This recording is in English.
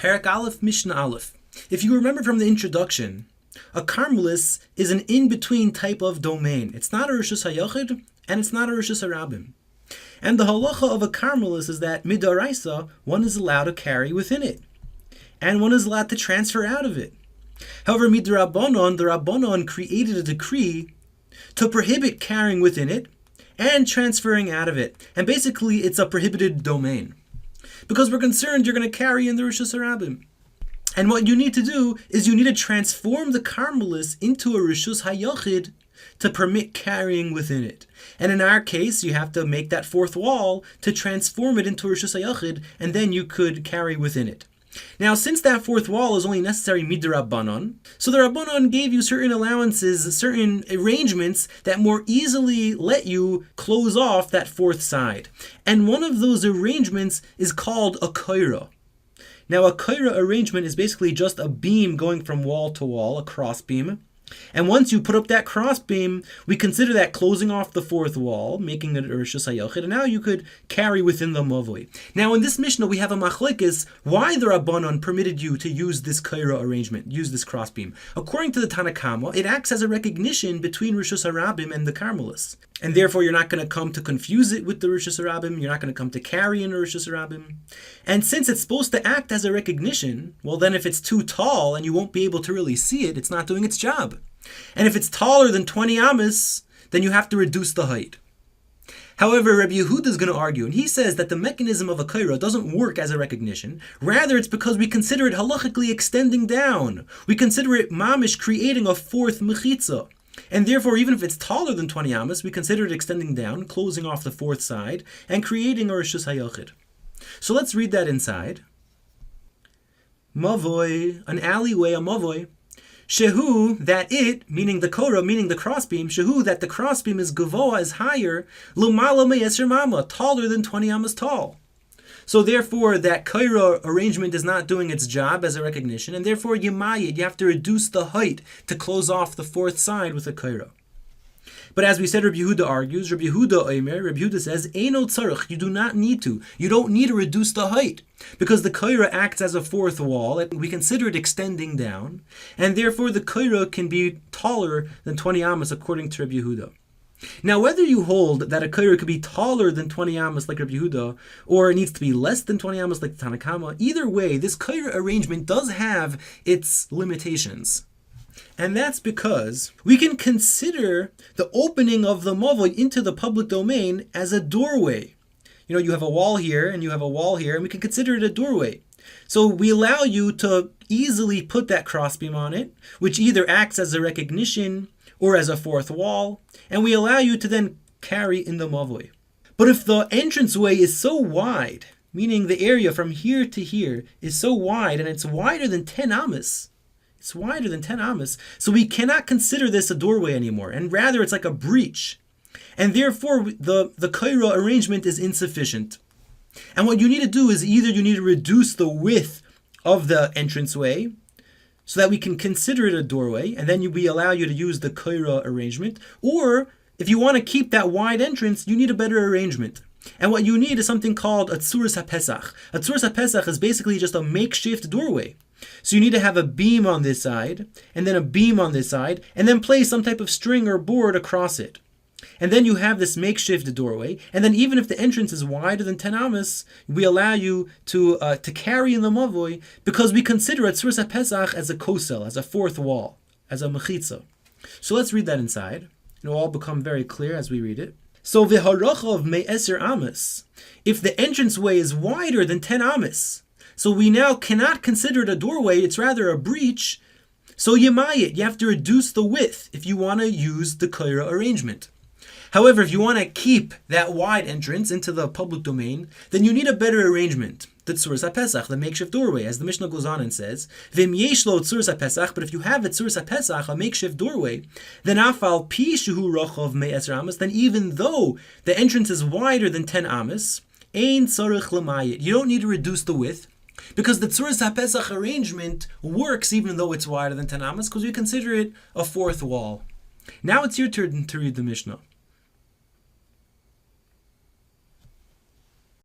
Perek Aleph, Mishna Aleph. If you remember from the introduction, a Karmelis is an in-between type of domain. It's not a Rishus HaYachid, and it's not a Rishus HaRabim. And the halacha of a Karmelis is that midaraisa, one is allowed to carry within it, and one is allowed to transfer out of it. However, midrabanon, the Rabbanon created a decree to prohibit carrying within it and transferring out of it. And basically, it's a prohibited domain, because we're concerned you're going to carry in the Rishus HaRabim. And what you need to do is you need to transform the Karmelis into a Rishus HaYachid to permit carrying within it. And in our case, you have to make that fourth wall to transform it into a Rishus HaYachid, and then you could carry within it. Now, since that fourth wall is only necessary midrabanon, so the Rabbanon gave you certain allowances, certain arrangements that more easily let you close off that fourth side. And one of those arrangements is called a korah. Now, a korah arrangement is basically just a beam going from wall to wall, a cross beam. And once you put up that cross beam, we consider that closing off the fourth wall, making it a Rishus HaYachid, and now you could carry within the mavoi. Now in this Mishnah we have a machlekes why the Rabbanon permitted you to use this korah arrangement, use this cross beam. According to the Tanna Kama, it acts as a recognition between Rishus HaRabim and the Karmelis. And therefore you're not going to come to confuse it with the Rishus HaRabim, you're not going to come to carry in the Rishus HaRabim. And since it's supposed to act as a recognition, well then if it's too tall and you won't be able to really see it, it's not doing its job. And if it's taller than 20 amas, then you have to reduce the height. However, Rabbi Yehuda is going to argue, and he says that the mechanism of a korah doesn't work as a recognition. Rather, it's because we consider it halachically extending down. We consider it mamish creating a fourth mechitza. And therefore, even if it's taller than 20 amas, we consider it extending down, closing off the fourth side, and creating a Rishus HaYachid. So let's read that inside. Mavoi, an alleyway, a mavoi. Shehu, that it, meaning the korah, meaning the crossbeam, shehu, that the crossbeam is gavoa, is higher, lumala me'eser mama, taller than 20 amas tall. So therefore, that korah arrangement is not doing its job as a recognition, and therefore yimayid, you have to reduce the height to close off the fourth side with a korah. But as we said, Rabbi Yehuda argues, Rabbi Yehuda says, Eino tzarich, you do not need to. You don't need to reduce the height, because the korah acts as a fourth wall. We consider it extending down, and therefore the korah can be taller than 20 amas according to Rabbi Yehuda. Now, whether you hold that a korah could be taller than 20 amas like Rabbi Yehuda, or it needs to be less than 20 amas like the Tanna Kama, either way, this korah arrangement does have its limitations. And that's because we can consider the opening of the mavoi into the public domain as a doorway. You know, you have a wall here and you have a wall here, and we can consider it a doorway. So we allow you to easily put that crossbeam on it, which either acts as a recognition or as a fourth wall, and we allow you to then carry in the mavoi. But if the entranceway is so wide, meaning the area from here to here is so wide, and it's wider than 10 amas, it's wider than 10 amas, so we cannot consider this a doorway anymore, and rather it's like a breach. And therefore, the korah arrangement is insufficient. And what you need to do is either you need to reduce the width of the entranceway so that we can consider it a doorway, and then we allow you to use the korah arrangement, or if you want to keep that wide entrance, you need a better arrangement. And what you need is something called a tzuras HaPesach. A tzuras HaPesach is basically just a makeshift doorway. So you need to have a beam on this side, and then a beam on this side, and then place some type of string or board across it. And then you have this makeshift doorway, and then even if the entrance is wider than 10 amas, we allow you to carry in the mavoi, because we consider a tzuras HaPesach as a kosel, as a fourth wall, as a mechitza. So let's read that inside. It will all become very clear as we read it. So v'harachav me'eser amas, if the entranceway is wider than 10 amas, so we now cannot consider it a doorway, it's rather a breach. So yimayit, you have to reduce the width if you want to use the korah arrangement. However, if you want to keep that wide entrance into the public domain, then you need a better arrangement. The tzuras HaPesach, the makeshift doorway, as the Mishnah goes on and says, V'im yesh lo tzuras HaPesach, but if you have a tzuras HaPesach, a makeshift doorway, then afal pi shehu rochav me'eser amas, then even though the entrance is wider than 10 amas, ein tzarich l'mayit, you don't need to reduce the width, because the tzuras HaPesach arrangement works even though it's wider than 10 amas, because we consider it a fourth wall. Now it's your turn to read the Mishnah.